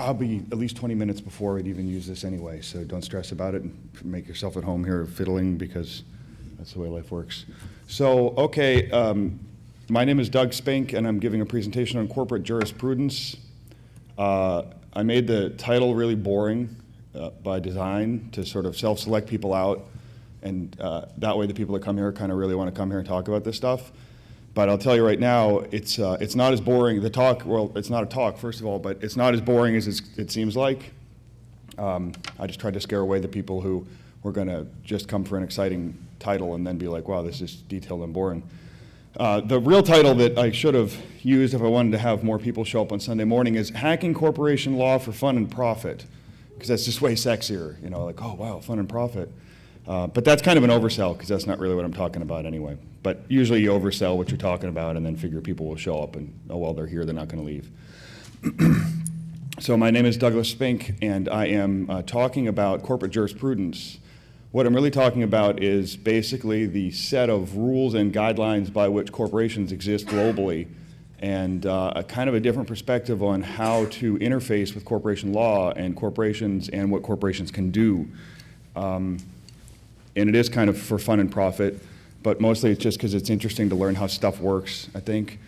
I'll be at least 20 minutes before I'd even use this anyway, so don't stress about it and make yourself at home here fiddling because that's the way life works. So, okay, my name is Doug Spink and I'm giving a presentation on corporate jurisprudence. I made the title really boring by design to sort of self-select people out, and that way the people that come here kind of really want to come here and talk about this stuff. But I'll tell you right now, it's not as boring. The talk, well, it's not a talk, first of all, but it's not as boring as it seems like. I just tried to scare away the people who were going to just come for an exciting title and then be like, wow, this is detailed and boring. The real title that I should have used if I wanted to have more people show up on Sunday morning is Hacking Corporation Law for Fun and Profit, because that's just way sexier, you know, like, oh, wow, fun and profit. But that's kind of an oversell, because that's not really what I'm talking about anyway. But usually you oversell what you're talking about and then figure people will show up and, oh, well, they're here, they're not going to leave. So my name is Douglas Spink, and I am talking about corporate jurisprudence. What I'm really talking about is basically the set of rules and guidelines by which corporations exist globally, and a kind of a different perspective on how to interface with corporation law and corporations and what corporations can do. And it is kind of for fun and profit, but mostly it's just because it's interesting to learn how stuff works, I think.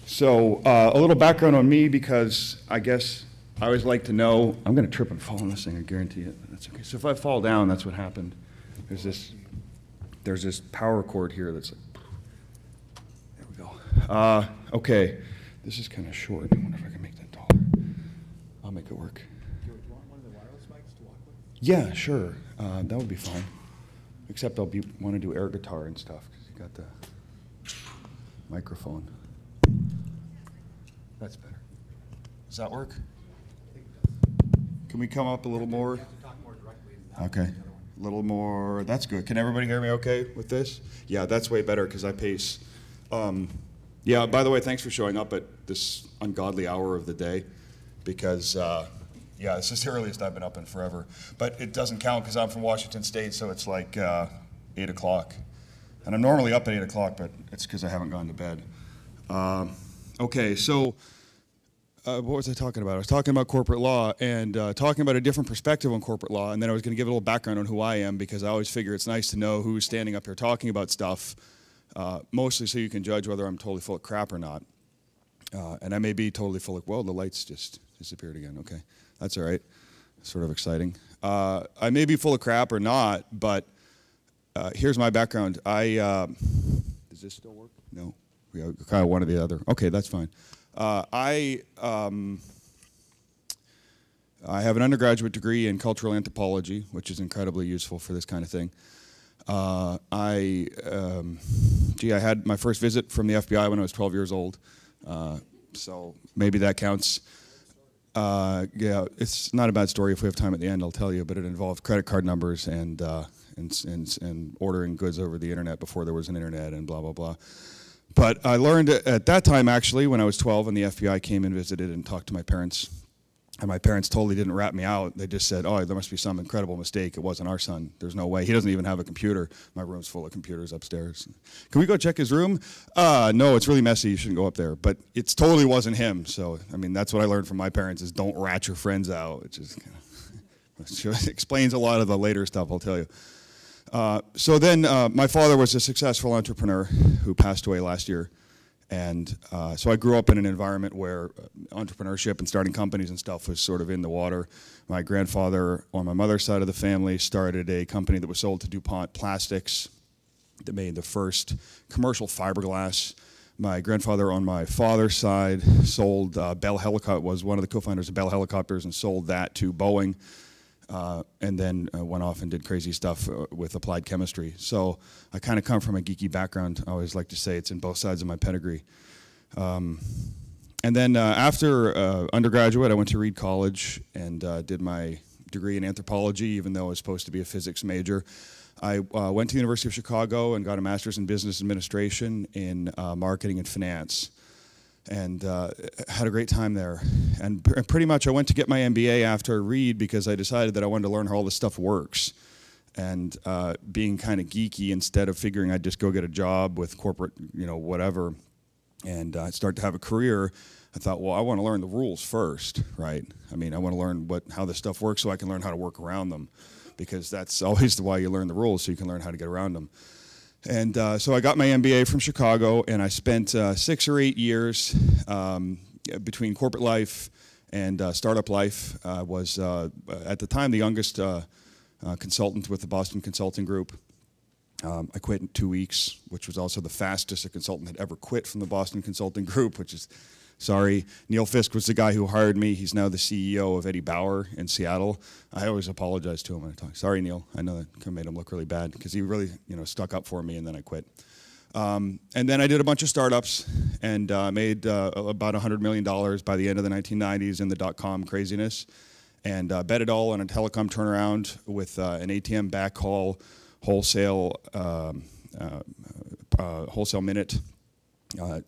So a little background on me, because I guess I always like to know, I'm going to trip and fall on this thing, I guarantee it. That's okay. So if I fall down, that's what happened. There's this power cord here that's like, there we go. Okay, this is kind of short. I wonder if I can make that taller. I'll make it work. Do you want one of the wireless mics to walk with? Yeah, sure. That would be fine. Except I'll want to do air guitar and stuff, because you got the microphone. That's better. Does that work? Can we come up a little more? You have to talk more directly. Okay. A little more. That's good. Can everybody hear me okay with this? Yeah, that's way better because I pace. Yeah, by the way, thanks for showing up at this ungodly hour of the day, because yeah, this is the earliest I've been up in forever. But it doesn't count because I'm from Washington State, so it's like 8 o'clock. And I'm normally up at 8 o'clock, but it's because I haven't gone to bed. Okay, so what was I talking about? I was talking about corporate law and talking about a different perspective on corporate law, and then I was going to give a little background on who I am, because I always figure it's nice to know who's standing up here talking about stuff, mostly so you can judge whether I'm totally full of crap or not. And I may be totally full of, well, the lights just disappeared again. Okay, that's all right. Sort of exciting. I may be full of crap or not, but here's my background. Does this still work? No. We kind of one or the other. Okay, that's fine. I have an undergraduate degree in cultural anthropology, which is incredibly useful for this kind of thing. I had my first visit from the FBI when I was 12 years old, so maybe that counts. Yeah, it's not a bad story. If we have time at the end, I'll tell you, but it involved credit card numbers and ordering goods over the internet before there was an internet and blah, blah, blah. But I learned at that time, actually, when I was 12 and the FBI came and visited and talked to my parents, and my parents totally didn't rat me out. They just said, oh, there must be some incredible mistake. It wasn't our son. There's no way. He doesn't even have a computer. My room's full of computers upstairs. Can we go check his room? No, it's really messy. You shouldn't go up there. But it totally wasn't him. So, I mean, that's what I learned from my parents is don't rat your friends out, which is kind of explains a lot of the later stuff, I'll tell you. So then my father was a successful entrepreneur who passed away last year. And so I grew up in an environment where entrepreneurship and starting companies and stuff was sort of in the water. My grandfather on my mother's side of the family started a company that was sold to DuPont Plastics that made the first commercial fiberglass. My grandfather on my father's side sold Bell Helicopter, was one of the co-founders of Bell Helicopters, and sold that to Boeing. And then went off and did crazy stuff with applied chemistry. So I kind of come from a geeky background. I always like to say it's in both sides of my pedigree. And then after undergraduate, I went to Reed College and did my degree in anthropology, even though I was supposed to be a physics major. I went to the University of Chicago and got a master's in business administration in marketing and finance. And had a great time there. And pretty much I went to get my MBA after Reed because I decided that I wanted to learn how all this stuff works. And being kind of geeky, instead of figuring I'd just go get a job with corporate, you know, whatever, and start to have a career, I thought, well, I want to learn the rules first, right? I mean, I want to learn how this stuff works so I can learn how to work around them, because that's always why you learn the rules, so you can learn how to get around them. And so I got my MBA from Chicago, and I spent 6 or 8 years between corporate life and startup life. I was, at the time, the youngest consultant with the Boston Consulting Group. I quit in 2 weeks, which was also the fastest a consultant had ever quit from the Boston Consulting Group, which is, sorry. Neil Fisk was the guy who hired me. He's now the CEO of Eddie Bauer in Seattle. I always apologize to him when I talk. Sorry, Neil. I know that made him look really bad, because he really, stuck up for me, and then I quit. And then I did a bunch of startups, and made about $100 million by the end of the 1990s in the dot-com craziness, and bet it all on a telecom turnaround with an ATM backhaul wholesale minute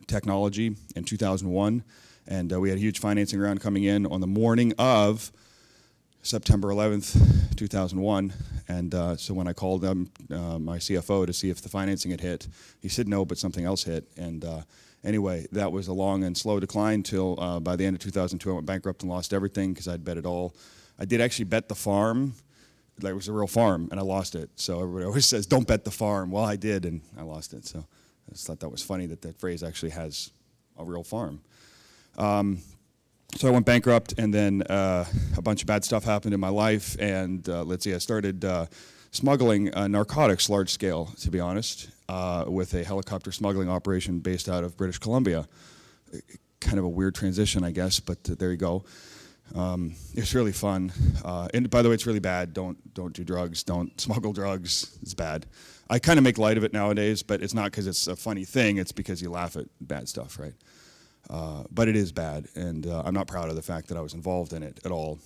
technology in 2001, and we had a huge financing round coming in on the morning of September 11th, 2001, and so when I called my CFO to see if the financing had hit, he said no, but something else hit, and anyway, that was a long and slow decline till by the end of 2002 I went bankrupt and lost everything because I'd bet it all. I did actually bet the farm. Like, it was a real farm, and I lost it. So everybody always says, don't bet the farm. Well, I did, and I lost it. So I just thought that was funny that that phrase actually has a real farm. So I went bankrupt, and then a bunch of bad stuff happened in my life, and let's see, I started smuggling narcotics large scale, to be honest, with a helicopter smuggling operation based out of British Columbia. Kind of a weird transition, I guess, but there you go. It's really fun, and by the way, it's really bad. Don't do drugs. Don't smuggle drugs. It's bad. I kind of make light of it nowadays, but it's not because it's a funny thing. It's because you laugh at bad stuff, right? But it is bad, and I'm not proud of the fact that I was involved in it at all.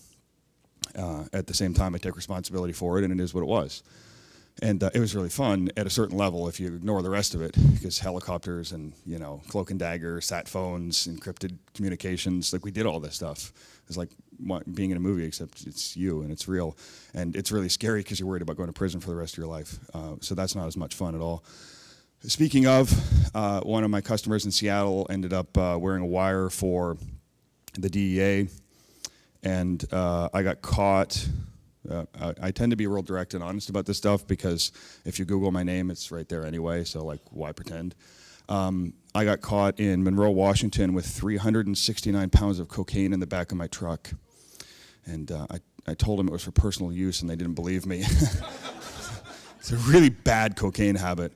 At the same time, I take responsibility for it, and it is what it was. And it was really fun at a certain level if you ignore the rest of it, because helicopters and, cloak and dagger, sat phones, encrypted communications, like, we did all this stuff. It's like being in a movie, except it's you and it's real. And it's really scary because you're worried about going to prison for the rest of your life. So that's not as much fun at all. Speaking of, one of my customers in Seattle ended up wearing a wire for the DEA, and I got caught. I tend to be real direct and honest about this stuff, because if you Google my name, it's right there anyway, so like, why pretend? I got caught in Monroe, Washington with 369 pounds of cocaine in the back of my truck. And I told them it was for personal use, and they didn't believe me. It's a really bad cocaine habit.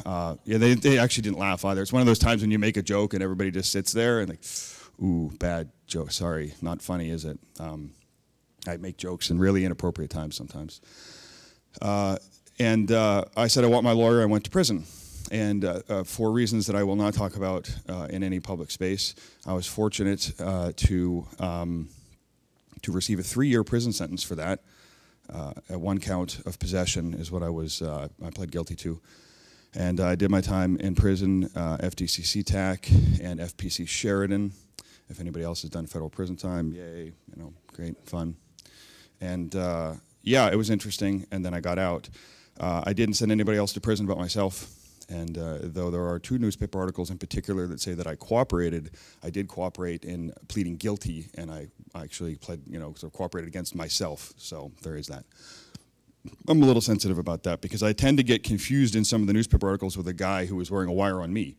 Yeah, they actually didn't laugh either. It's one of those times when you make a joke and everybody just sits there and like, ooh, bad joke, sorry, not funny, is it? I make jokes in really inappropriate times sometimes. I said I want my lawyer. I went to prison. And for reasons that I will not talk about in any public space, I was fortunate to receive a 3-year prison sentence for that. One count of possession is what I pled guilty to. And I did my time in prison, FDCC TAC and FPC Sheridan. If anybody else has done federal prison time, yay, great, fun. And yeah, it was interesting, and then I got out. I didn't send anybody else to prison but myself, and though there are 2 newspaper articles in particular that say that I cooperated, I did cooperate in pleading guilty, and I actually pled, sort of cooperated against myself, so there is that. I'm a little sensitive about that, because I tend to get confused in some of the newspaper articles with a guy who was wearing a wire on me.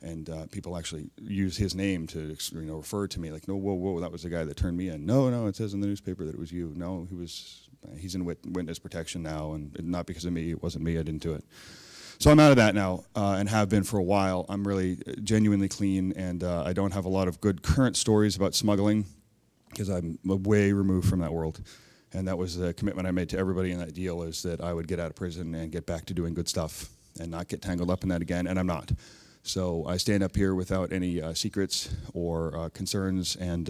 And people actually use his name to refer to me, like, no, whoa, that was the guy that turned me in. No, it says in the newspaper that it was you. No, he's in witness protection now, and not because of me. It wasn't me. I didn't do it. So I'm out of that now, and have been for a while. I'm really genuinely clean, and I don't have a lot of good current stories about smuggling, because I'm way removed from that world. And that was the commitment I made to everybody in that deal, is that I would get out of prison and get back to doing good stuff and not get tangled up in that again, and I'm not. So I stand up here without any secrets or concerns, and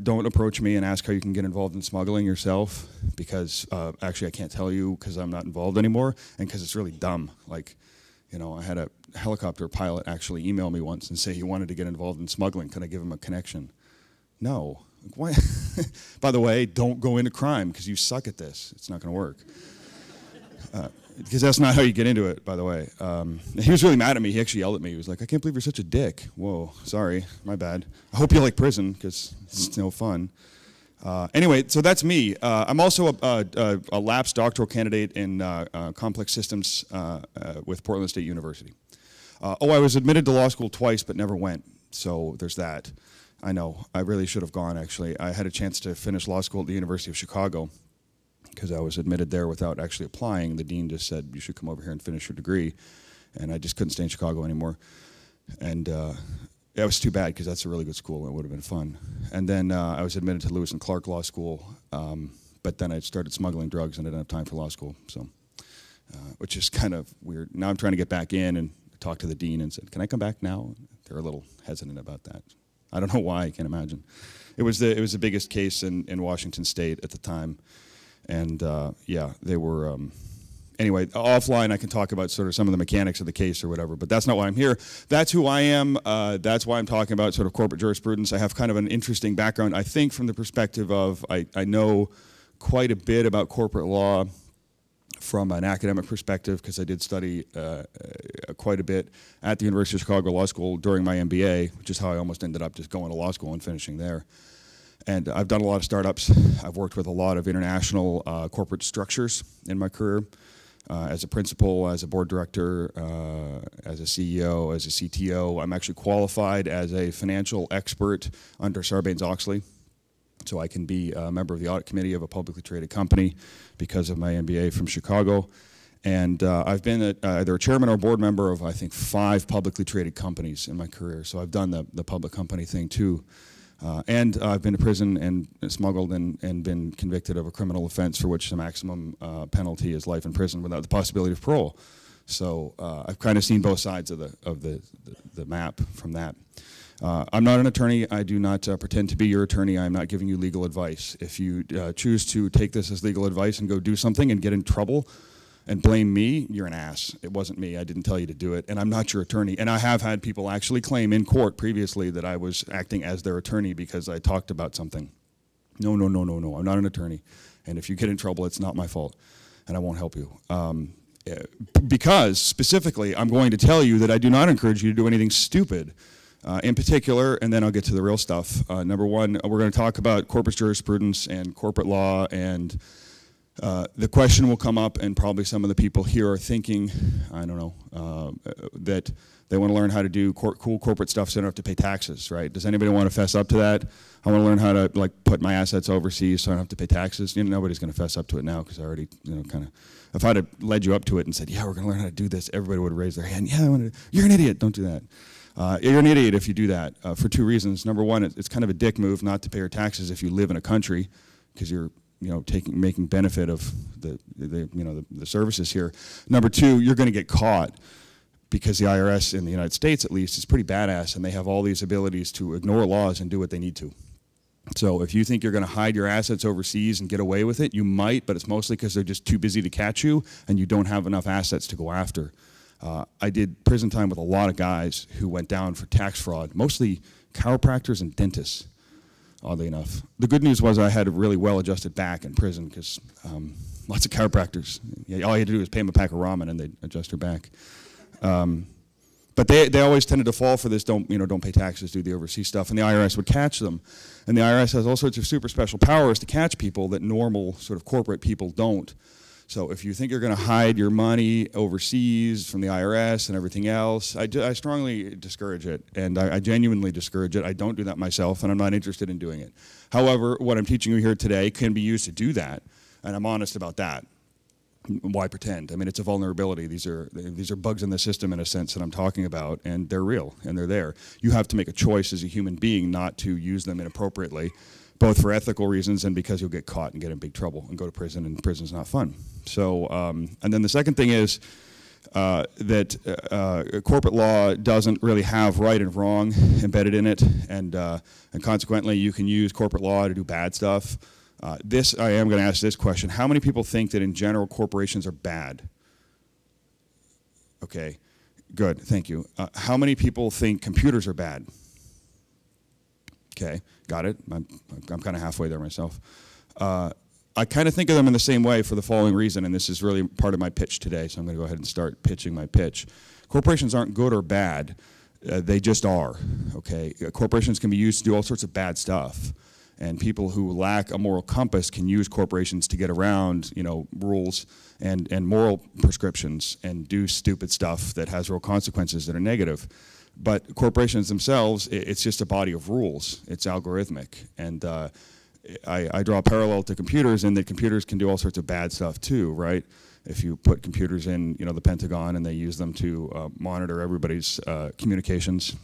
don't approach me and ask how you can get involved in smuggling yourself, because actually I can't tell you, because I'm not involved anymore, and because it's really dumb. Like, I had a helicopter pilot actually email me once and say he wanted to get involved in smuggling. Could I give him a connection? No. Why? By the way, don't go into crime, because you suck at this. It's not going to work. because that's not how you get into it, by the way. He was really mad at me. He actually yelled at me. He was like, "I can't believe you're such a dick." Whoa, sorry, my bad. I hope you like prison, because it's no fun. Anyway, so that's me. I'm also a lapsed doctoral candidate in complex systems with Portland State University. I was admitted to law school twice, but never went. So there's that. I know, I really should have gone, actually. I had a chance to finish law school at the University of Chicago because I was admitted there without actually applying. The dean just said, "You should come over here and finish your degree." And I just couldn't stay in Chicago anymore. And it was too bad, because that's a really good school. It would have been fun. And then I was admitted to Lewis and Clark Law School, but then I started smuggling drugs and I didn't have time for law school, so which is kind of weird. Now I'm trying to get back in and talk to the dean and said, "Can I come back now?" They're a little hesitant about that. I don't know why. I can't imagine. It was the biggest case in Washington State at the time, and yeah, they were. Anyway, offline I can talk about sort of some of the mechanics of the case or whatever, but that's not why I'm here. That's who I am. That's why I'm talking about sort of corporate jurisprudence. I have kind of an interesting background, I think, from the perspective of I know quite a bit about corporate law from an academic perspective, because I did study quite a bit at the University of Chicago Law School during my MBA, which is how I almost ended up just going to law school and finishing there. And I've done a lot of startups. I've worked with a lot of international corporate structures in my career. As a principal, as a board director, as a CEO, as a CTO. I'm actually qualified as a financial expert under Sarbanes-Oxley. So I can be a member of the audit committee of a publicly traded company because of my MBA from Chicago. And I've been either a chairman or board member of, I think, 5 publicly traded companies in my career. So I've done the public company thing too. And I've been to prison and smuggled and been convicted of a criminal offense for which the maximum penalty is life in prison without the possibility of parole. So I've kind of seen both sides of the map from that. I'm not an attorney. I do not pretend to be your attorney. I'm not giving you legal advice. If you choose to take this as legal advice and go do something and get in trouble and blame me, you're an ass. It wasn't me. I didn't tell you to do it. And I'm not your attorney. And I have had people actually claim in court previously that I was acting as their attorney because I talked about something. No, no, no, no, no. I'm not an attorney. And if you get in trouble, it's not my fault. And I won't help you. Because, specifically, I'm going to tell you that I do not encourage you to do anything stupid. In particular, and then I'll get to the real stuff. Number one, we're going to talk about corpus jurisprudence and corporate law, and the question will come up, and probably some of the people here are thinking, I don't know, that they want to learn how to do cool corporate stuff so they don't have to pay taxes, right? Does anybody want to fess up to that? I want to learn how to like put my assets overseas so I don't have to pay taxes. You know, nobody's going to fess up to it now because I already, you know, kind of, if I'd have led you up to it and said, yeah, we're going to learn how to do this, everybody would have raised their hand. Yeah, I want to, you're an idiot, don't do that. You're an idiot if you do that for 2 reasons. Number one, it's kind of a dick move not to pay your taxes if you live in a country because you're, you know, making benefit of the services here. Number two, you're going to get caught because the IRS in the United States, at least, is pretty badass, and they have all these abilities to ignore laws and do what they need to. So if you think you're going to hide your assets overseas and get away with it, you might, but it's mostly because they're just too busy to catch you and you don't have enough assets to go after. I did prison time with a lot of guys who went down for tax fraud, mostly chiropractors and dentists, oddly enough. The good news was I had a really well-adjusted back in prison because lots of chiropractors, yeah, all you had to do was pay them a pack of ramen and they'd adjust your back. But they always tended to fall for this, don't pay taxes, do the overseas stuff, and the IRS would catch them. And the IRS has all sorts of super special powers to catch people that normal sort of corporate people don't. So if you think you're going to hide your money overseas from the IRS and everything else, I strongly discourage it, and I genuinely discourage it. I don't do that myself, and I'm not interested in doing it. However, what I'm teaching you here today can be used to do that, and I'm honest about that. Why pretend? I mean, it's a vulnerability. These are bugs in the system in a sense that I'm talking about, and they're real, and they're there. You have to make a choice as a human being not to use them inappropriately, both for ethical reasons and because you'll get caught and get in big trouble and go to prison, and prison's not fun. So, and then the second thing is that corporate law doesn't really have right and wrong embedded in it, and consequently you can use corporate law to do bad stuff. I am going to ask this question. How many people think that in general corporations are bad? Okay, good, thank you. How many people think computers are bad? Okay, got it. I'm kind of halfway there myself. I kind of think of them in the same way for the following reason, and this is really part of my pitch today, so I'm going to go ahead and start pitching my pitch. Corporations aren't good or bad. They just are, okay? Corporations can be used to do all sorts of bad stuff, and people who lack a moral compass can use corporations to get around, you know, rules and moral prescriptions and do stupid stuff that has real consequences that are negative. But corporations themselves, it's just a body of rules. It's algorithmic, and I draw a parallel to computers in that computers can do all sorts of bad stuff too, right? If you put computers in, you know, the Pentagon and they use them to monitor everybody's communications,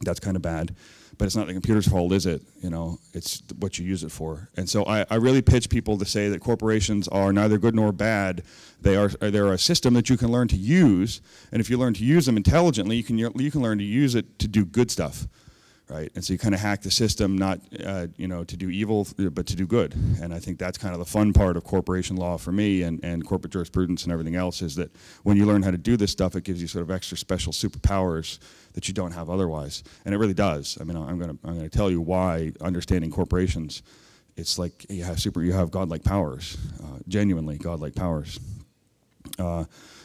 that's kind of bad. But it's not the computer's fault, is it? You know, it's what you use it for. And so I really pitch people to say that corporations are neither good nor bad. They're a system that you can learn to use, and if you learn to use them intelligently, you can learn to use it to do good stuff. Right, and so you kind of hack the system, not you know, to do evil, but to do good. And I think that's kind of the fun part of corporation law for me, and corporate jurisprudence and everything else, is that when you learn how to do this stuff, it gives you sort of extra special superpowers that you don't have otherwise. And it really does. I mean, I'm gonna tell you why understanding corporations, it's like you have godlike powers, genuinely godlike powers.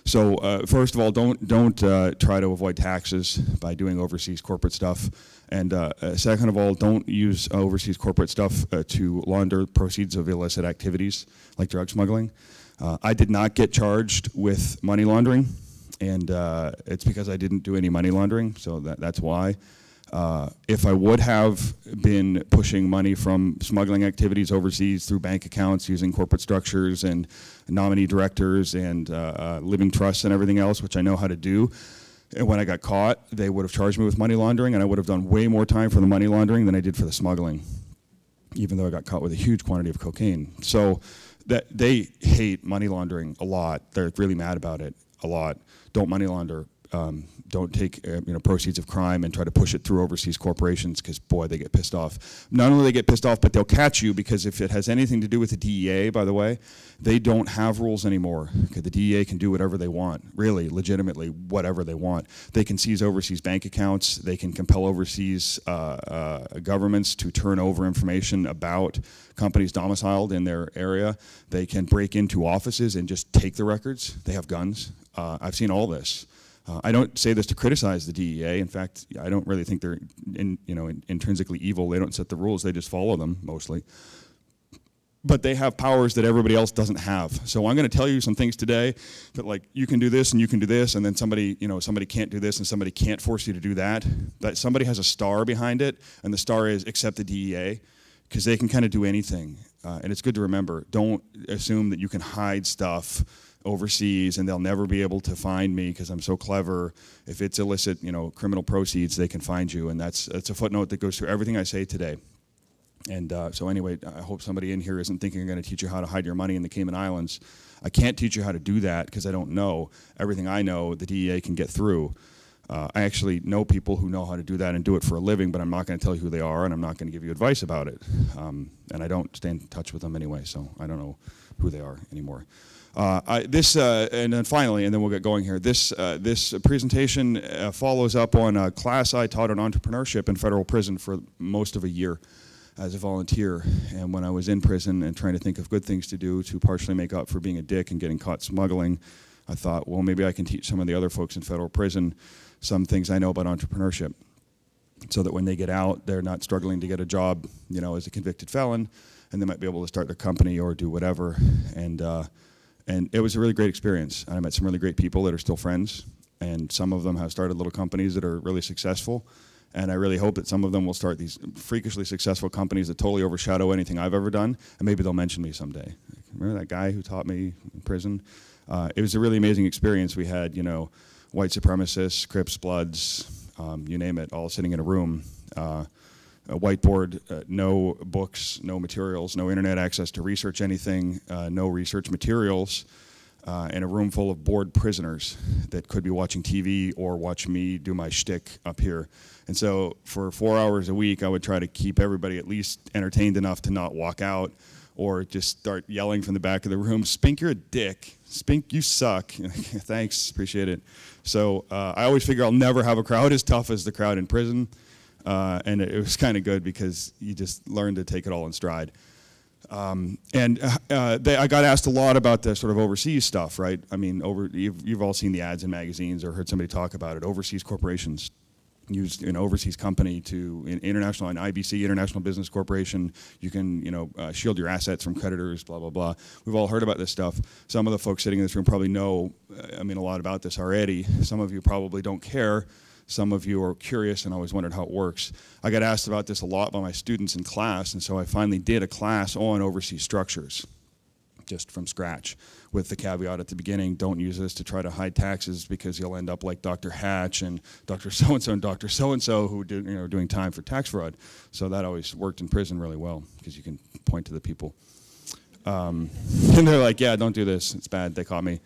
So first of all, don't try to avoid taxes by doing overseas corporate stuff, and second of all, don't use overseas corporate stuff to launder proceeds of illicit activities like drug smuggling. I did not get charged with money laundering, and it's because I didn't do any money laundering, so that's why. If I would have been pushing money from smuggling activities overseas through bank accounts using corporate structures and nominee directors and living trusts and everything else, which I know how to do, and when I got caught, they would have charged me with money laundering, and I would have done way more time for the money laundering than I did for the smuggling, even though I got caught with a huge quantity of cocaine. So that they hate money laundering a lot. They're really mad about it a lot. Don't money launder. Don't take you know, proceeds of crime and try to push it through overseas corporations, because boy, they get pissed off. Not only they get pissed off, but they'll catch you, because if it has anything to do with the DEA, by the way, they don't have rules anymore. Okay, the DEA can do whatever they want, really, legitimately, whatever they want. They can seize overseas bank accounts. They can compel overseas governments to turn over information about companies domiciled in their area. They can break into offices and just take the records. They have guns. I've seen all this. I don't say this to criticize the DEA. In fact, I don't really think they're intrinsically evil. They don't set the rules. They just follow them, mostly. But they have powers that everybody else doesn't have. So I'm going to tell you some things today that, like, you can do this and you can do this, and then somebody can't do this and somebody can't force you to do that. That somebody has a star behind it, and the star is except the DEA, because they can kind of do anything. And it's good to remember, don't assume that you can hide stuff overseas and they'll never be able to find me because I'm so clever. If it's illicit, you know, criminal proceeds, they can find you, and that's a footnote that goes through everything I say today. And so anyway, I hope somebody in here isn't thinking I'm going to teach you how to hide your money in the Cayman Islands. I can't teach you how to do that because I don't know. Everything I know, the DEA can get through. I actually know people who know how to do that and do it for a living, but I'm not going to tell you who they are, and I'm not going to give you advice about it. And I don't stay in touch with them anyway, so I don't know who they are anymore. And then finally, and then we'll get going here, this presentation follows up on a class I taught on entrepreneurship in federal prison for most of a year as a volunteer. And when I was in prison and trying to think of good things to do to partially make up for being a dick and getting caught smuggling, I thought, well, maybe I can teach some of the other folks in federal prison some things I know about entrepreneurship, so that when they get out, they're not struggling to get a job, you know, as a convicted felon, and they might be able to start their company or do whatever. And it was a really great experience. I met some really great people that are still friends, and some of them have started little companies that are really successful. And I really hope that some of them will start these freakishly successful companies that totally overshadow anything I've ever done, and maybe they'll mention me someday. Remember that guy who taught me in prison? It was a really amazing experience. We had, you know, white supremacists, Crips, Bloods, you name it, all sitting in a room. A whiteboard, no books, no materials, no internet access to research anything, no research materials, and a room full of bored prisoners that could be watching TV or watch me do my shtick up here. And so for 4 hours a week, I would try to keep everybody at least entertained enough to not walk out or just start yelling from the back of the room, Spink, you're a dick. Spink, you suck. Thanks, appreciate it. So I always figure I'll never have a crowd as tough as the crowd in prison. And it was kind of good because you just learn to take it all in stride. I got asked a lot about the sort of overseas stuff, right? I mean, you've all seen the ads in magazines or heard somebody talk about it. Overseas corporations use an overseas company to international, an IBC, International Business Corporation. You can, shield your assets from creditors, blah, blah, blah. We've all heard about this stuff. Some of the folks sitting in this room probably know, a lot about this already. Some of you probably don't care. Some of you are curious and always wondered how it works. I got asked about this a lot by my students in class, and so I finally did a class on overseas structures, just from scratch, with the caveat at the beginning, don't use this to try to hide taxes because you'll end up like Dr. Hatch and Dr. So-and-so and Dr. So-and-so who did, doing time for tax fraud. So that always worked in prison really well because you can point to the people. And they're like, yeah, don't do this, it's bad, they caught me.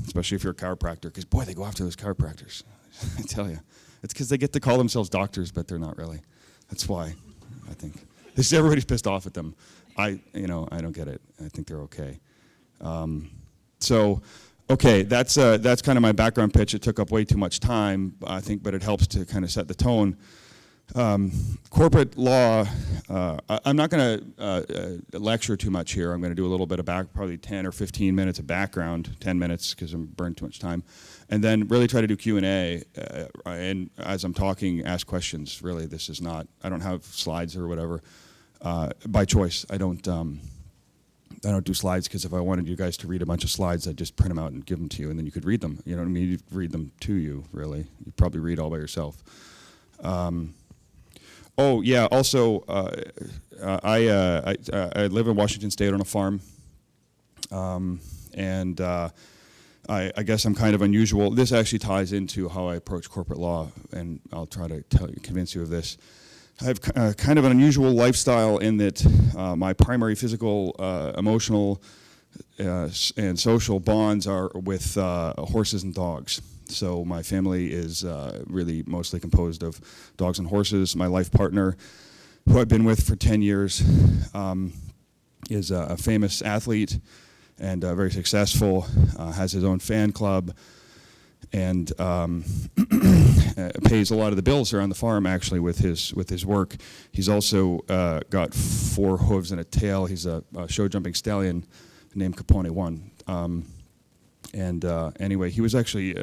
Especially if you're a chiropractor, because boy, they go after those chiropractors. I tell you, it's because they get to call themselves doctors, but they're not really. That's why, I think. Everybody's pissed off at them. I don't get it. I think they're okay. Okay, that's kind of my background pitch. It took up way too much time, I think, but it helps to kind of set the tone. Corporate law, I'm not going to lecture too much here. I'm going to do a little bit of probably 10 or 15 minutes of background, 10 minutes because I'm burned too much time, and then really try to do Q&A, and as I'm talking, ask questions. Really, this is not, I don't have slides or whatever. By choice, I don't do slides because if I wanted you guys to read a bunch of slides, I'd just print them out and give them to you, and then you could read them. You know what I mean? You'd read them to you, really. You'd probably read all by yourself. Oh yeah. Also, I live in Washington State on a farm, and I guess I'm kind of unusual. This actually ties into how I approach corporate law, and I'll try to convince you of this. I have kind of an unusual lifestyle in that my primary physical, emotional, and social bonds are with horses and dogs. So my family is really mostly composed of dogs and horses. My life partner, who I've been with for 10 years, is a famous athlete and very successful, has his own fan club, and pays a lot of the bills around the farm actually with his work. He's also got 4 hooves and a tail. He's a show jumping stallion named Capone 1. Anyway, he was actually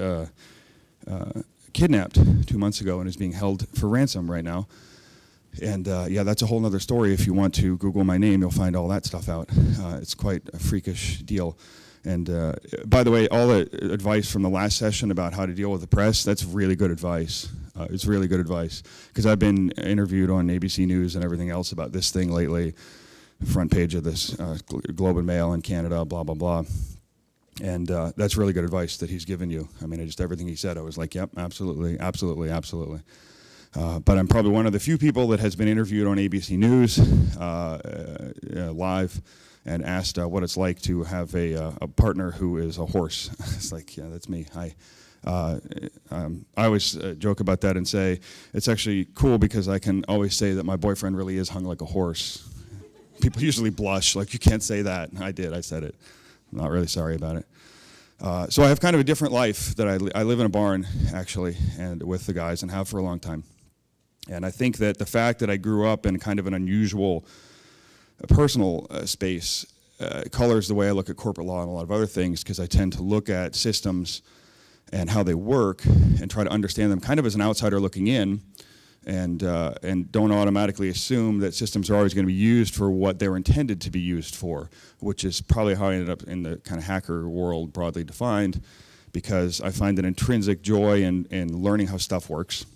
kidnapped 2 months ago and is being held for ransom right now. And yeah, that's a whole other story. If you want to Google my name, you'll find all that stuff out. It's quite a freakish deal. And by the way, all the advice from the last session about how to deal with the press, that's really good advice. It's really good advice. Because I've been interviewed on ABC News and everything else about this thing lately. Front page of this Globe and Mail in Canada, blah, blah, blah. And that's really good advice that he's given you. I mean, just everything he said, I was like, yep, absolutely, absolutely, absolutely. But I'm probably one of the few people that has been interviewed on ABC News live and asked what it's like to have a partner who is a horse. It's like, yeah, that's me. Hi. I always joke about that and say, it's actually cool because I can always say that my boyfriend really is hung like a horse. People usually blush, like, you can't say that. I did, I said it. I'm not really sorry about it. So I have kind of a different life that I live in a barn, actually, and with the guys, and have for a long time. And I think that the fact that I grew up in kind of an unusual personal space colors the way I look at corporate law and a lot of other things, because I tend to look at systems and how they work and try to understand them kind of as an outsider looking in, and don't automatically assume that systems are always going to be used for what they were intended to be used for, which is probably how I ended up in the kind of hacker world broadly defined, because I find an intrinsic joy in learning how stuff works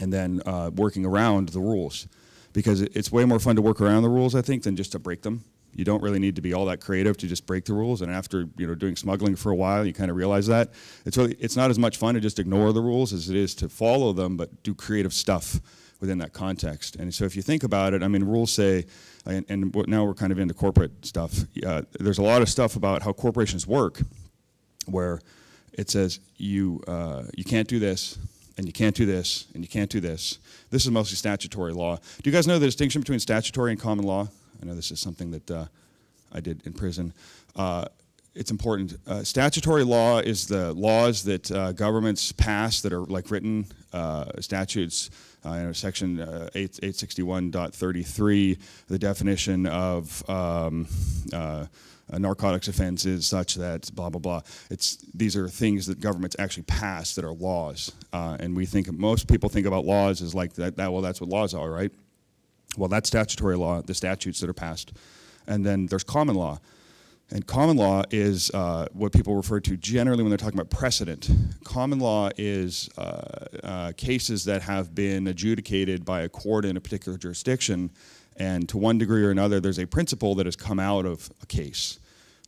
and then working around the rules, because it's way more fun to work around the rules, I think, than just to break them. You don't really need to be all that creative to just break the rules, and after doing smuggling for a while, you kind of realize that. It's not as much fun to just ignore the rules as it is to follow them, but do creative stuff within that context. And so if you think about it, I mean, rules say, and now we're kind of into corporate stuff, there's a lot of stuff about how corporations work where it says you can't do this, and you can't do this, and you can't do this. This is mostly statutory law. Do you guys know the distinction between statutory and common law? I know this is something that I did in prison. it's important. Statutory law is the laws that governments pass that are like written statutes. Section 861.33, the definition of narcotics offense is such that blah, blah, blah. These are things that governments actually pass that are laws. And we think, most people think about laws as like that, well, that's what laws are, right? Well, that's statutory law, the statutes that are passed. And then there's common law. And common law is what people refer to generally when they're talking about precedent. Common law is cases that have been adjudicated by a court in a particular jurisdiction, and to one degree or another, there's a principle that has come out of a case,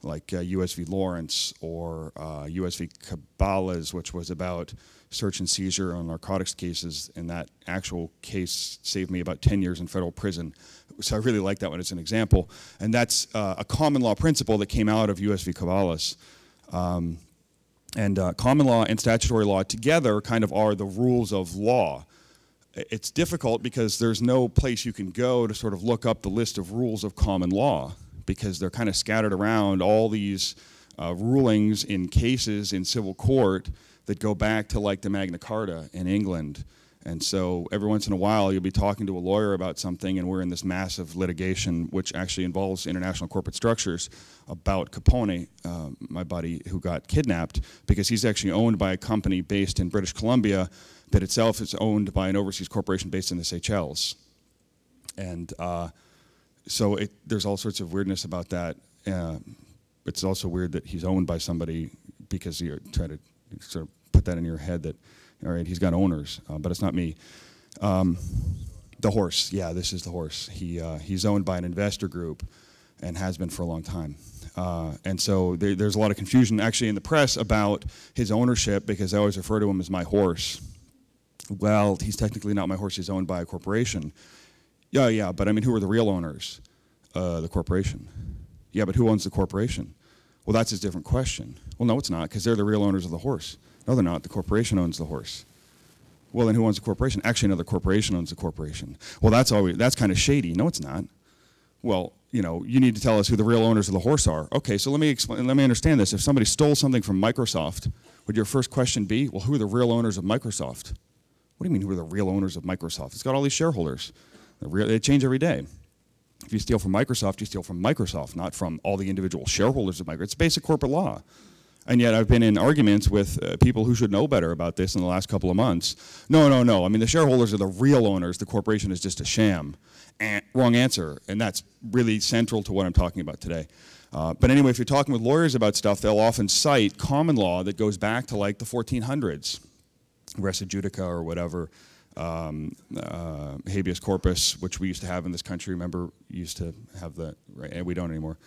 like U.S. v. Lawrence or U.S. v. Cabales, which was about search and seizure on narcotics cases, and that actual case saved me about 10 years in federal prison. So I really like that one as an example. And that's a common law principle that came out of U.S. v. Cabales. Common law and statutory law together kind of are the rules of law. It's difficult because there's no place you can go to sort of look up the list of rules of common law, because they're kind of scattered around all these rulings in cases in civil court that go back to like the Magna Carta in England. And so every once in a while you'll be talking to a lawyer about something, and we're in this massive litigation which actually involves international corporate structures about Capone, my buddy who got kidnapped, because he's actually owned by a company based in British Columbia that itself is owned by an overseas corporation based in the Seychelles. And so there's all sorts of weirdness about that. It's also weird that he's owned by somebody, because you try to sort of put that in your head that, all right, he's got owners, but it's not me. The horse, yeah, this is the horse. He's owned by an investor group and has been for a long time. And so there's a lot of confusion actually in the press about his ownership, because I always refer to him as my horse. Well, he's technically not my horse, he's owned by a corporation. Yeah, but I mean, who are the real owners? The corporation. Yeah, but who owns the corporation? Well, that's a different question. Well, no, it's not, because they're the real owners of the horse. No, they're not. The corporation owns the horse. Well, then who owns the corporation? Actually, another corporation owns the corporation. Well, that's kind of shady. No, it's not. Well, you know, you need to tell us who the real owners of the horse are. Okay, so let me explain. Let me understand this. If somebody stole something from Microsoft, would your first question be, well, who are the real owners of Microsoft? What do you mean, who are the real owners of Microsoft? It's got all these shareholders. They change every day. If you steal from Microsoft, you steal from Microsoft, not from all the individual shareholders of Microsoft. It's basic corporate law. And yet I've been in arguments with people who should know better about this in the last couple of months. No. I mean, the shareholders are the real owners. The corporation is just a sham. Wrong answer. And that's really central to what I'm talking about today. But anyway, if you're talking with lawyers about stuff, they'll often cite common law that goes back to like the 1400s, res judica or whatever, habeas corpus, which we used to have in this country. Remember, we used to have that, right? And we don't anymore.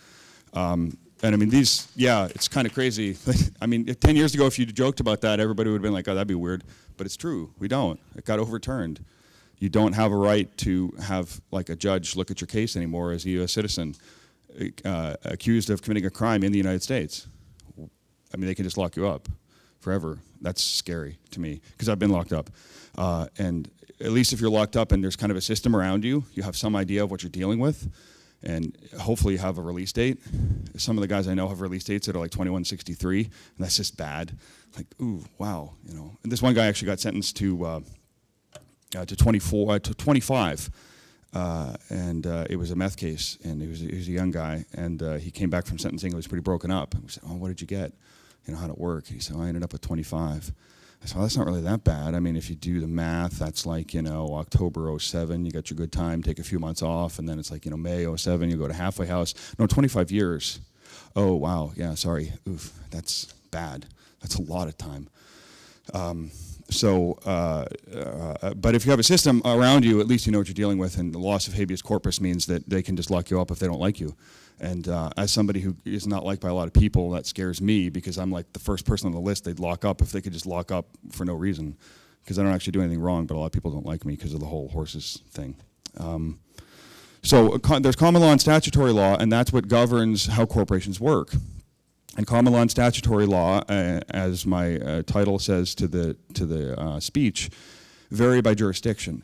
And I mean, it's kind of crazy. I mean, 10 years ago, if you joked about that, everybody would have been like, oh, that'd be weird. But it's true. We don't. It got overturned. You don't have a right to have like a judge look at your case anymore as a U.S. citizen accused of committing a crime in the United States. I mean, they can just lock you up forever. That's scary to me, because I've been locked up. And at least if you're locked up and there's kind of a system around you, you have some idea of what you're dealing with. And hopefully you have a release date. Some of the guys I know have release dates that are like 2163, and that's just bad. Like, ooh, wow, you know. And this one guy actually got sentenced to 25, and it was a meth case, and he was a young guy, and he came back from sentencing. He was pretty broken up. And we said, oh, what did you get? You know, how'd it work? And he said, oh, I ended up with 25. I said, well, that's not really that bad. I mean, if you do the math, that's like, you know, October 07, you got your good time, take a few months off, and then it's like, you know, May 07, you go to halfway house. No, 25 years. Oh, wow, yeah, sorry. Oof, that's bad. That's a lot of time. But if you have a system around you, at least you know what you're dealing with, and the loss of habeas corpus means that they can just lock you up if they don't like you. And as somebody who is not liked by a lot of people, that scares me, because I'm like the first person on the list they'd lock up if they could just lock up for no reason, because I don't actually do anything wrong, but a lot of people don't like me because of the whole horses thing. So there's common law and statutory law, and that's what governs how corporations work. And common law and statutory law, as my title says to the speech, vary by jurisdiction.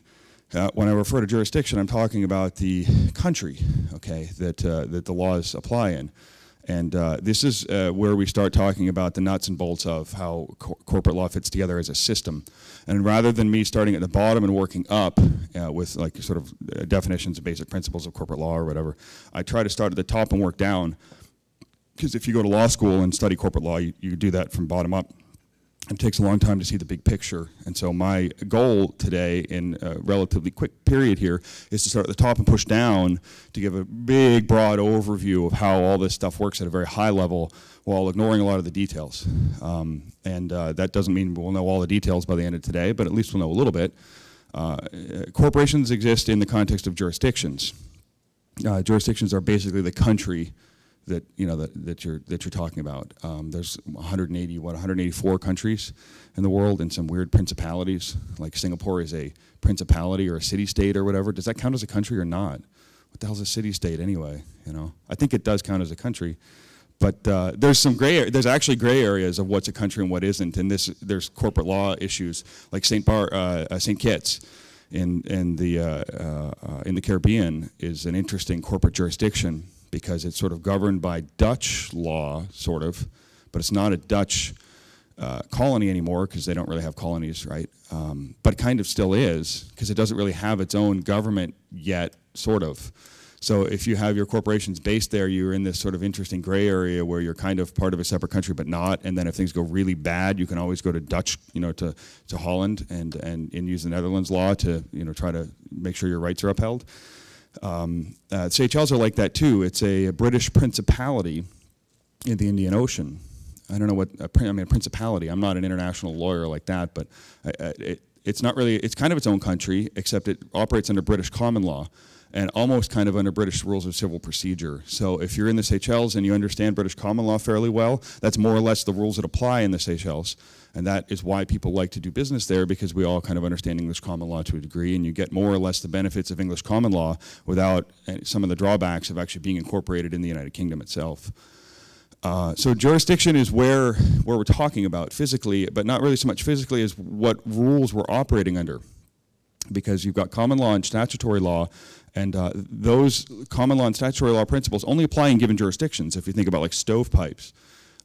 When I refer to jurisdiction, I'm talking about the country, okay, that the laws apply in. And this is where we start talking about the nuts and bolts of how corporate law fits together as a system. And rather than me starting at the bottom and working up with like sort of definitions of basic principles of corporate law or whatever, I try to start at the top and work down. Because if you go to law school and study corporate law, you do that from bottom up. It takes a long time to see the big picture. And so my goal today in a relatively quick period here is to start at the top and push down to give a big, broad overview of how all this stuff works at a very high level while ignoring a lot of the details. That doesn't mean we'll know all the details by the end of today, but at least we'll know a little bit. Corporations exist in the context of jurisdictions. Jurisdictions are basically the country that that you're talking about. There's 184 countries in the world, and some weird principalities. Like Singapore is a principality or a city-state or whatever. Does that count as a country or not? What the hell's a city-state anyway? I think it does count as a country, but there's some there's actually gray areas of what's a country and what isn't. And there's corporate law issues like St. Kitts in the Caribbean is an interesting corporate jurisdiction, because it's sort of governed by Dutch law, sort of, but it's not a Dutch colony anymore because they don't really have colonies, right? But it kind of still is, because it doesn't really have its own government yet, sort of. So if you have your corporations based there, you're in this sort of interesting gray area where you're kind of part of a separate country but not, and then if things go really bad, you can always go to Dutch, to Holland and use the Netherlands law to, try to make sure your rights are upheld. Seychelles are like that too. It's a British principality in the Indian Ocean. I don't know what, a principality. I'm not an international lawyer like that, but it's not really, it's kind of its own country, except it operates under British common law and almost kind of under British rules of civil procedure. So if you're in the Seychelles and you understand British common law fairly well, that's more or less the rules that apply in the Seychelles. And that is why people like to do business there, because we all kind of understand English common law to a degree, and you get more or less the benefits of English common law without some of the drawbacks of actually being incorporated in the United Kingdom itself. So jurisdiction is where we're talking about physically, but not really so much physically as what rules we're operating under. Because you've got common law and statutory law, and those common law and statutory law principles only apply in given jurisdictions. If you think about like stovepipes,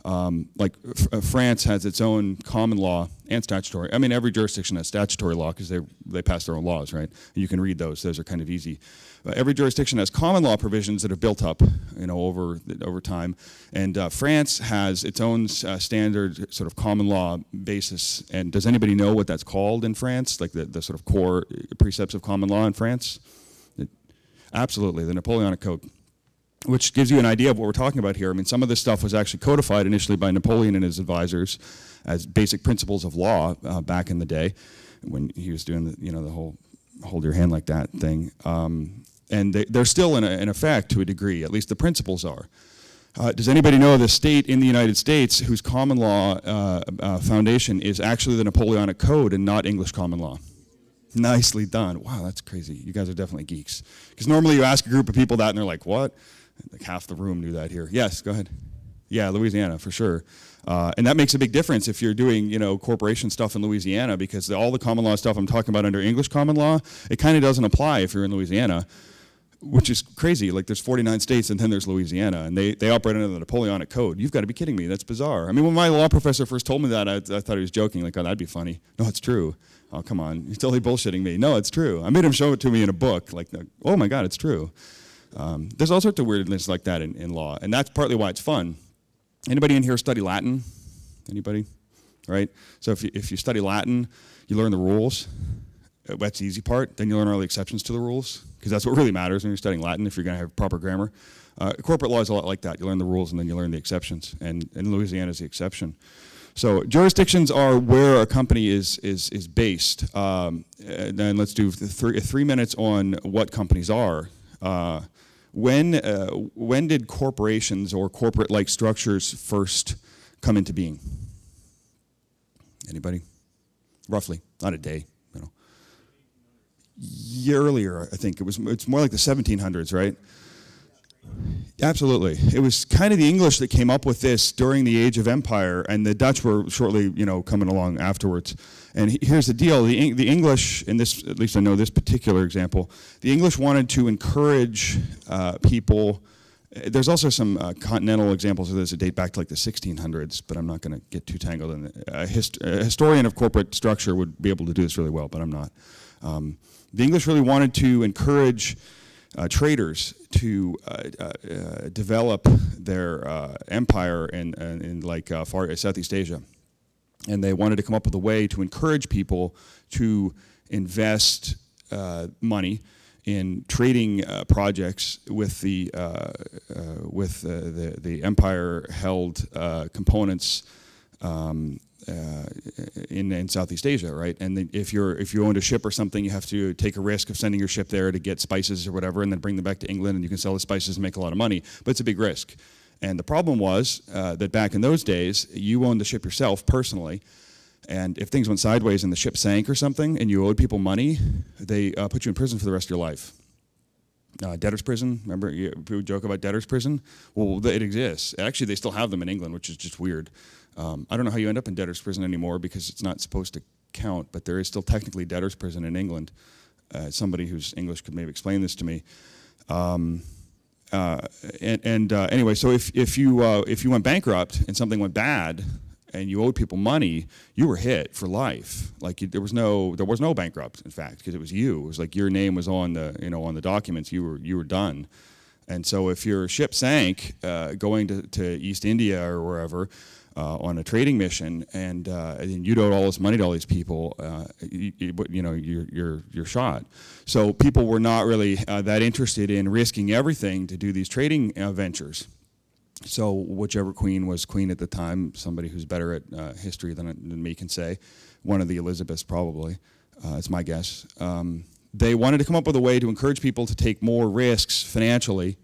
France has its own common law and statutory. I mean, every jurisdiction has statutory law because they pass their own laws, right? And you can read those; those are kind of easy. Every jurisdiction has common law provisions that have built up, over time. And France has its own standard sort of common law basis. And does anybody know what that's called in France? Like the sort of core precepts of common law in France? Absolutely, the Napoleonic Code, which gives you an idea of what we're talking about here. I mean, some of this stuff was actually codified initially by Napoleon and his advisors as basic principles of law back in the day when he was doing the whole hold your hand like that thing. And they're still in effect to a degree, at least the principles are. Does anybody know the state in the United States whose common law foundation is actually the Napoleonic Code and not English common law? Nicely done. Wow, that's crazy. You guys are definitely geeks. Because normally you ask a group of people that and they're like, what? Like half the room knew that here. Yes, go ahead. Yeah, Louisiana, for sure. And that makes a big difference if you're doing, corporation stuff in Louisiana, because all the common law stuff I'm talking about under English common law, it kind of doesn't apply if you're in Louisiana, which is crazy. Like there's 49 states and then there's Louisiana, and they operate under the Napoleonic Code. You've got to be kidding me. That's bizarre. I mean, when my law professor first told me that, I thought he was joking. Like, oh, that'd be funny. No, it's true. Oh, come on. He's totally bullshitting me. No, it's true. I made him show it to me in a book. Like, oh my God, it's true. There's all sorts of weirdness like that in law, and that's partly why it's fun. Anybody in here study Latin? Anybody? Right? So if you study Latin, you learn the rules. That's the easy part. Then you learn all the exceptions to the rules, because that's what really matters when you're studying Latin, if you're going to have proper grammar. Corporate law is a lot like that. You learn the rules and then you learn the exceptions, and Louisiana is the exception. So jurisdictions are where a company is based. Then let's do 3 minutes on what companies are. When did corporations or corporate-like structures first come into being? Anybody? Roughly, not a day. Year earlier, I think it's more like the 1700s, right? Absolutely. It was kind of the English that came up with this during the Age of Empire, and the Dutch were shortly, coming along afterwards. And here's the deal: the English, in this, at least I know this particular example, the English wanted to encourage people There's also some continental examples of this that date back to like the 1600s, but I'm not going to get too tangled in it. A historian of corporate structure would be able to do this really well, but I'm not. The English really wanted to encourage traders to develop their empire in like far Southeast Asia. And they wanted to come up with a way to encourage people to invest money in trading projects with the empire-held components in Southeast Asia, right? And if you owned a ship or something, you have to take a risk of sending your ship there to get spices or whatever, and then bring them back to England, and you can sell the spices and make a lot of money. But it's a big risk. And the problem was that back in those days, you owned the ship yourself personally. And if things went sideways and the ship sank or something and you owed people money, they put you in prison for the rest of your life. Debtor's prison, remember people joke about debtor's prison? Well, it exists. Actually, they still have them in England, which is just weird. I don't know how you end up in debtor's prison anymore because it's not supposed to count, but there is still technically debtor's prison in England. Somebody who's English could maybe explain this to me. Anyway, so if you went bankrupt and something went bad, and you owed people money, you were hit for life. Like there was no bankrupt, in fact, because it was you. It was like your name was on the on the documents. You were done. And so if your ship sank going to East India or wherever on a trading mission, and you'd owed all this money to all these people, you're shot. So people were not really that interested in risking everything to do these trading ventures. So whichever queen was queen at the time, somebody who's better at history than me can say, one of the Elizabeths probably, it's my guess. They wanted to come up with a way to encourage people to take more risks financially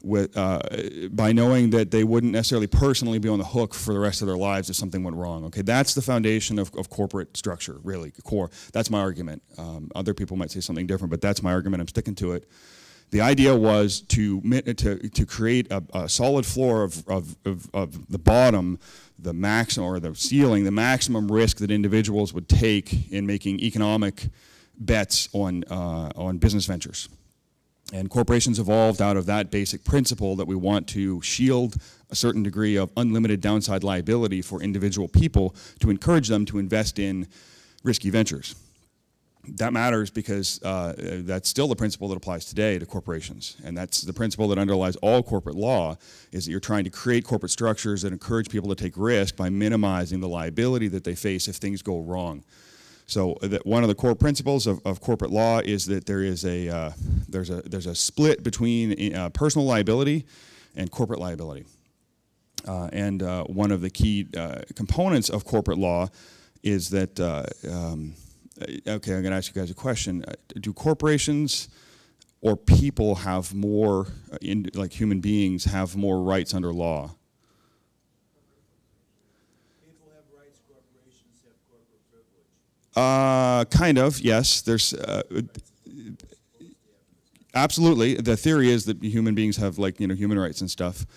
by knowing that they wouldn't necessarily personally be on the hook for the rest of their lives if something went wrong. Okay, that's the foundation of corporate structure, really, core. That's my argument. Other people might say something different, but that's my argument. I'm sticking to it. The idea was to create a solid floor of the bottom, the maximum, or the ceiling, the maximum risk that individuals would take in making economic bets on business ventures. And corporations evolved out of that basic principle that we want to shield a certain degree of unlimited downside liability for individual people to encourage them to invest in risky ventures. That matters because that's still the principle that applies today to corporations. And that's the principle that underlies all corporate law, is that you're trying to create corporate structures that encourage people to take risk by minimizing the liability that they face if things go wrong. So one of the core principles of corporate law is that there is there's a split between personal liability and corporate liability. And one of the key components of corporate law is that okay, I'm going to ask you guys a question. Do corporations or people have more, like human beings, have more rights under law? People have rights, corporations have corporate privilege. Kind of, yes. There's absolutely. The theory is that human beings have, like, human rights and stuff.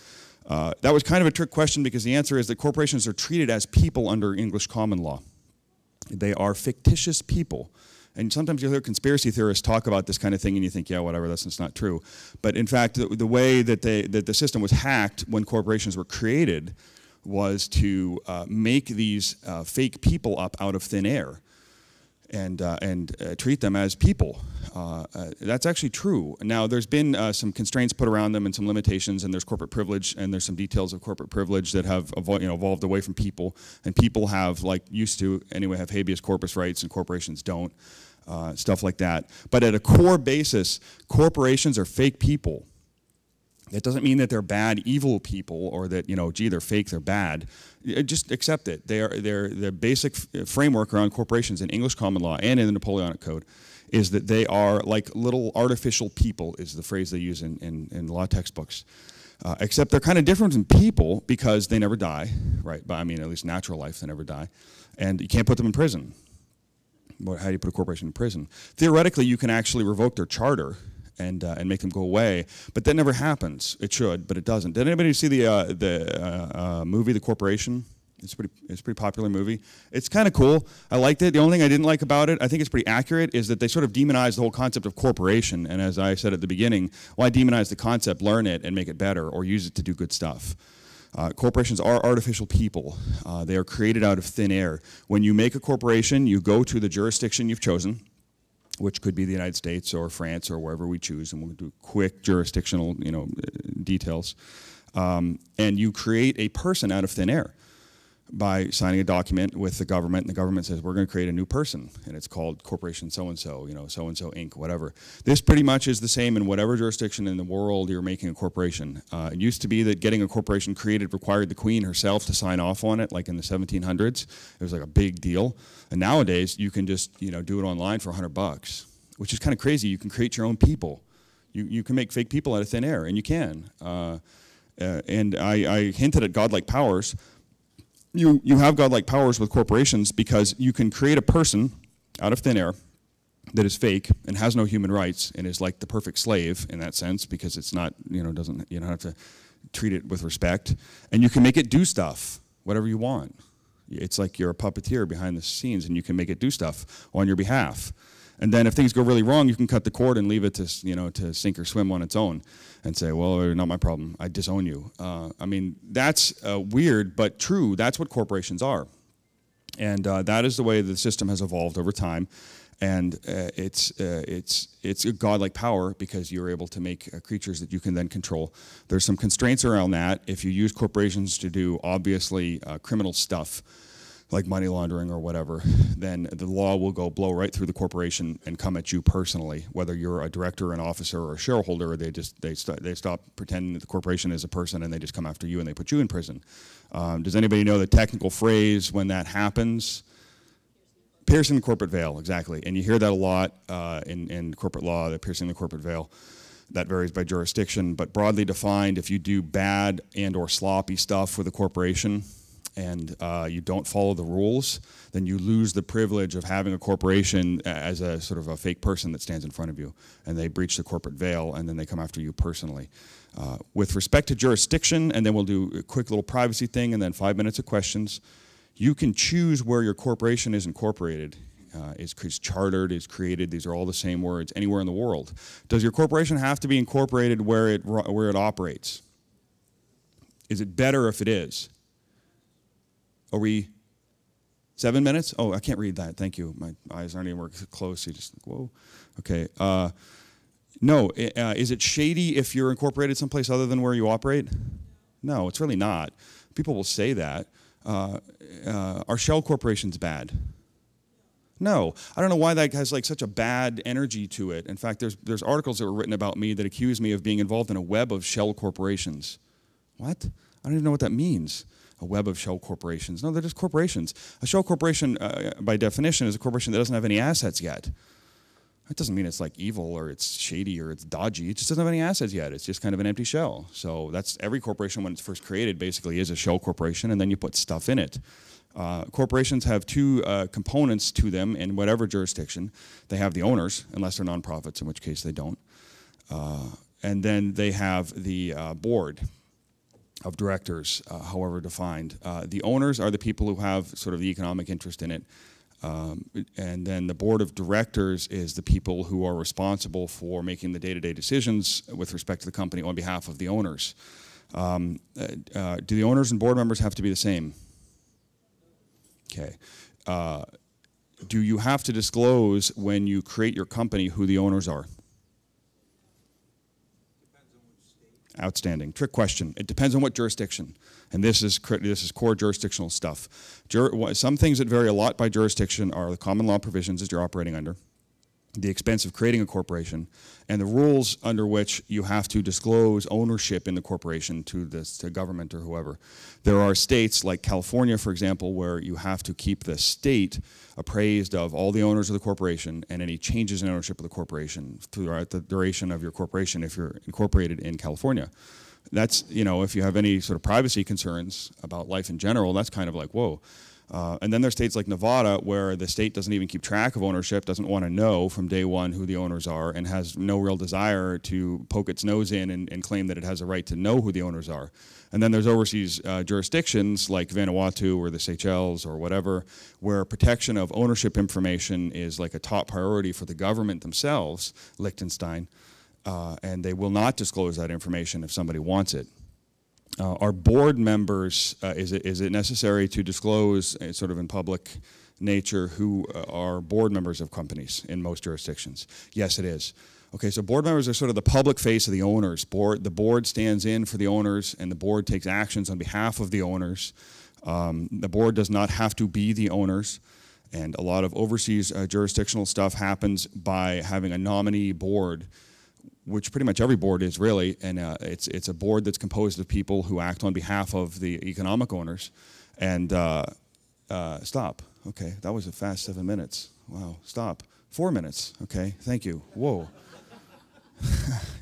That was kind of a trick question because the answer is that corporations are treated as people under English common law. They are fictitious people. And sometimes you'll hear conspiracy theorists talk about this kind of thing and you think, yeah, whatever, that's just not true. But in fact, the way that the system was hacked when corporations were created was to make these fake people up out of thin air and treat them as people. That's actually true. Now, there's been some constraints put around them and some limitations, and there's corporate privilege, and there's some details of corporate privilege that have evolved away from people, and people have, like, used to anyway, have habeas corpus rights, and corporations don't, stuff like that. But at a core basis, corporations are fake people. That doesn't mean that they're bad, evil people, or that, gee, they're fake, they're bad. Just accept it. Their basic framework around corporations in English common law and in the Napoleonic Code is that they are like little artificial people, is the phrase they use in law textbooks. Except they're kind of different than people because they never die, right? But I mean, at least natural life, they never die. And you can't put them in prison. How do you put a corporation in prison? Theoretically, you can actually revoke their charter and make them go away, but that never happens. It should, but it doesn't. Did anybody see the movie The Corporation? It's a pretty popular movie. It's kind of cool. I liked it. The only thing I didn't like about it, I think it's pretty accurate, is that they sort of demonize the whole concept of corporation. And as I said at the beginning, why demonize the concept? Learn it and make it better, or use it to do good stuff. Corporations are artificial people. They are created out of thin air. When you make a corporation, you go to the jurisdiction you've chosen, which could be the United States or France or wherever we choose, and we'll do quick jurisdictional, details. And you create a person out of thin air by signing a document with the government, and the government says, we're going to create a new person, and it's called Corporation so-and-so, so-and-so Inc., whatever. This pretty much is the same in whatever jurisdiction in the world you're making a corporation. It used to be that getting a corporation created required the Queen herself to sign off on it, like in the 1700s. It was like a big deal. And nowadays, you can just do it online for $100, which is kind of crazy. You can create your own people. You can make fake people out of thin air, and you can. And I hinted at godlike powers. You have godlike powers with corporations because you can create a person out of thin air that is fake and has no human rights and is like the perfect slave in that sense, because it's not, you don't have to treat it with respect. And you can make it do stuff, whatever you want. It's like you're a puppeteer behind the scenes, and you can make it do stuff on your behalf. And then if things go really wrong, you can cut the cord and leave it to, to sink or swim on its own and say, well, not my problem. I disown you. I mean, that's weird, but true. That's what corporations are. And that is the way the system has evolved over time. And it's a godlike power because you're able to make creatures that you can then control. There's some constraints around that. If you use corporations to do obviously criminal stuff, like money laundering or whatever, then the law will blow right through the corporation and come at you personally. Whether you're a director, an officer, or a shareholder, they stop pretending that the corporation is a person, and they just come after you and they put you in prison. Does anybody know the technical phrase when that happens? Piercing the corporate veil, exactly. And you hear that a lot in corporate law, that piercing the corporate veil. That varies by jurisdiction, but broadly defined, if you do bad and or sloppy stuff with a corporation, and you don't follow the rules, then you lose the privilege of having a corporation as a sort of a fake person that stands in front of you, and they breach the corporate veil, and then they come after you personally. With respect to jurisdiction, and then we'll do a quick little privacy thing, and then 5 minutes of questions. You can choose where your corporation is incorporated. Is chartered, is created. These are all the same words anywhere in the world. Does your corporation have to be incorporated where it operates? Is it better if it is? Are we 7 minutes? Oh, I can't read that. Thank you. My eyes aren't even working close. You just, whoa. Okay. No. Is it shady if you're incorporated someplace other than where you operate? No, it's really not. People will say that. Are shell corporations bad? No. I don't know why that has like such a bad energy to it. In fact, there's articles that were written about me that accuse me of being involved in a web of shell corporations. What? I don't even know what that means. A web of shell corporations. No, they're just corporations. A shell corporation, by definition, is a corporation that doesn't have any assets yet. That doesn't mean it's like evil or it's shady or it's dodgy. It just doesn't have any assets yet. It's just kind of an empty shell. So that's every corporation when it's first created basically is a shell corporation, and then you put stuff in it. Corporations have two components to them in whatever jurisdiction. They have the owners, unless they're nonprofits, in which case they don't. And then they have the board of directors, however defined. The owners are the people who have sort of the economic interest in it. And then the board of directors is the people who are responsible for making the day-to-day decisions with respect to the company on behalf of the owners. Do the owners and board members have to be the same? Okay. Do you have to disclose when you create your company who the owners are? Outstanding. Trick question. It depends on what jurisdiction. And this is core jurisdictional stuff. Some things that vary a lot by jurisdiction are the common law provisions that you're operating under, the expense of creating a corporation, and the rules under which you have to disclose ownership in the corporation to government or whoever. There are states like California, for example, where you have to keep the state appraised of all the owners of the corporation and any changes in ownership of the corporation throughout the duration of your corporation if you're incorporated in California. That's, if you have any sort of privacy concerns about life in general, that's kind of like, whoa. And then there's states like Nevada where the state doesn't even keep track of ownership, doesn't want to know from day one who the owners are, and has no real desire to poke its nose in and claim that it has a right to know who the owners are. And then there's overseas jurisdictions like Vanuatu or the Seychelles or whatever, where protection of ownership information is like a top priority for the government themselves, Liechtenstein, and they will not disclose that information if somebody wants it. Our board members, is it necessary to disclose sort of in public nature who are board members of companies in most jurisdictions? Yes, it is. Okay, so board members are sort of the public face of the owners. The board stands in for the owners, and the board takes actions on behalf of the owners. The board does not have to be the owners, and a lot of overseas jurisdictional stuff happens by having a nominee board, which pretty much every board is really, and it's a board that's composed of people who act on behalf of the economic owners. And stop. Okay, that was a fast 7 minutes. Wow, stop. 4 minutes. Okay, thank you. Whoa.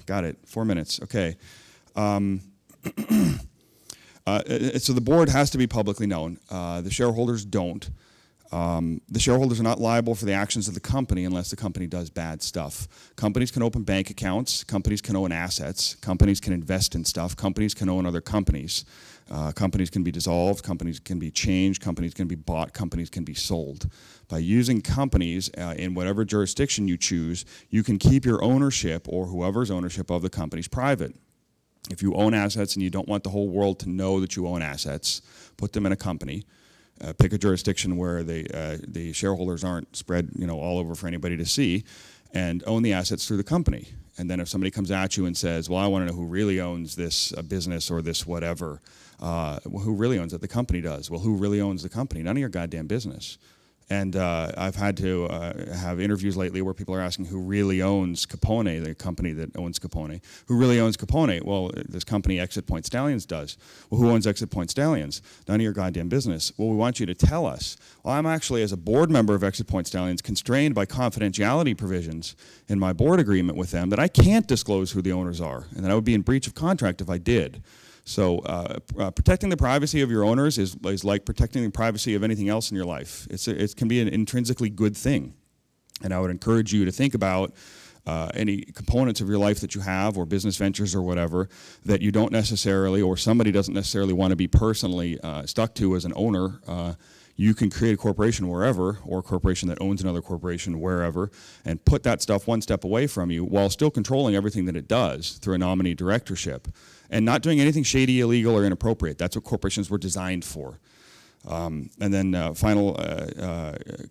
Got it. 4 minutes. Okay. So the board has to be publicly known. The shareholders don't. The shareholders are not liable for the actions of the company unless the company does bad stuff. Companies can open bank accounts, companies can own assets, companies can invest in stuff, companies can own other companies. Companies can be dissolved, companies can be changed, companies can be bought, companies can be sold. By using companies in whatever jurisdiction you choose, you can keep your ownership or whoever's ownership of the companies private. If you own assets and you don't want the whole world to know that you own assets, put them in a company. Pick a jurisdiction where the shareholders aren't spread, all over for anybody to see, and own the assets through the company. And then if somebody comes at you and says, well, I want to know who really owns this business or this whatever, well, who really owns it? The company does. Well, who really owns the company? None of your goddamn business. And I've had to have interviews lately where people are asking who really owns Capone, the company that owns Capone. Who really owns Capone? Well, this company Exit Point Stallions does. Well, who owns Exit Point Stallions? None of your goddamn business. Well, we want you to tell us. Well, I'm actually, as a board member of Exit Point Stallions, constrained by confidentiality provisions in my board agreement with them that I can't disclose who the owners are, and that I would be in breach of contract if I did. So protecting the privacy of your owners is like protecting the privacy of anything else in your life. It can be an intrinsically good thing. And I would encourage you to think about any components of your life that you have or business ventures or whatever that you don't necessarily or somebody doesn't necessarily want to be personally stuck to as an owner. You can create a corporation wherever, or a corporation that owns another corporation wherever, and put that stuff one step away from you while still controlling everything that it does through a nominee directorship. And not doing anything shady, illegal, or inappropriate. That's what corporations were designed for. And then final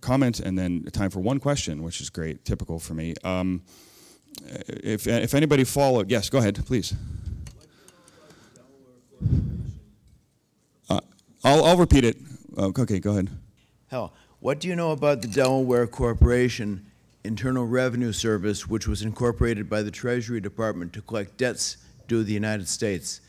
comment, and then time for one question, which is great, typical for me. If anybody followed, yes, go ahead, please. I'll repeat it. Okay, go ahead. Hell, what do you know about the Delaware Corporation Internal Revenue Service, which was incorporated by the Treasury Department to collect debts due to the United States?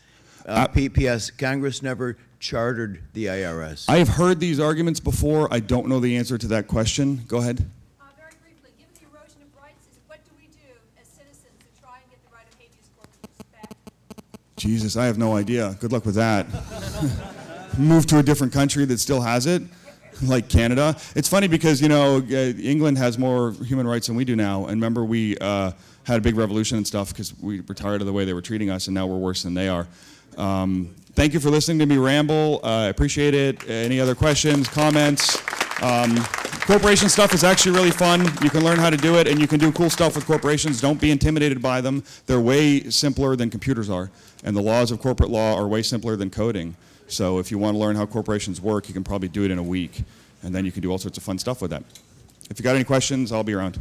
P.S. Congress never chartered the IRS. I have heard these arguments before. I don't know the answer to that question. Go ahead. Very briefly, given the erosion of rights, what do we do as citizens to try and get the right of habeas corpus back? Jesus, I have no idea. Good luck with that. Move to a different country that still has it, like Canada. It's funny because, England has more human rights than we do now. And remember, we had a big revolution and stuff because we were tired of the way they were treating us, and now we're worse than they are. Thank you for listening to me ramble. I appreciate it. Any other questions, comments? Corporation stuff is actually really fun. You can learn how to do it, and you can do cool stuff with corporations. Don't be intimidated by them. They're way simpler than computers are, and the laws of corporate law are way simpler than coding. So if you want to learn how corporations work, you can probably do it in a week, and then you can do all sorts of fun stuff with that. If you got any questions, I'll be around.